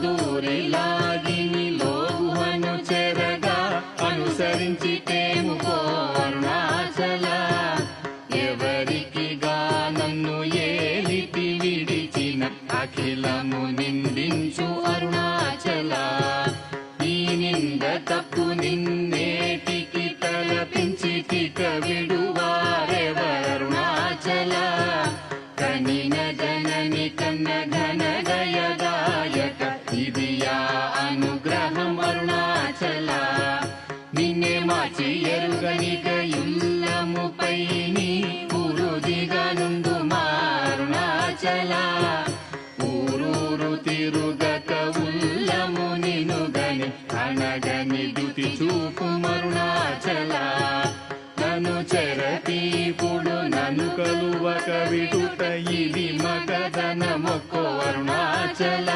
దూరిలాగిని లోగుహను చెరగా అనుసరించితేము పో అరుణాచల ఎవరికి నన్ను ఏలితి విడిచిన అఖిలము నిందించు అరుణాచల ఈ నింద తప్పు నిన్నేటికి తలపించితిక విడువారెవరుణాచల కనిన జనని కన్న ఘన గయదాయక ఇదియా అనుగ్రహం అరుణాచల నిన్నే మార్చి ఎరుగనిక యుల్లముపై నీ పురుదిగా నుండు అరుణాచల ఊరూరు తిరుగక ఉల్లము నినుగని అనగని దుతి చూపు అరుణాచల నన్ను చెరపీపుడు నన్ను కలువక విడుట ఇది మగధన మొక్కో అరుణాచల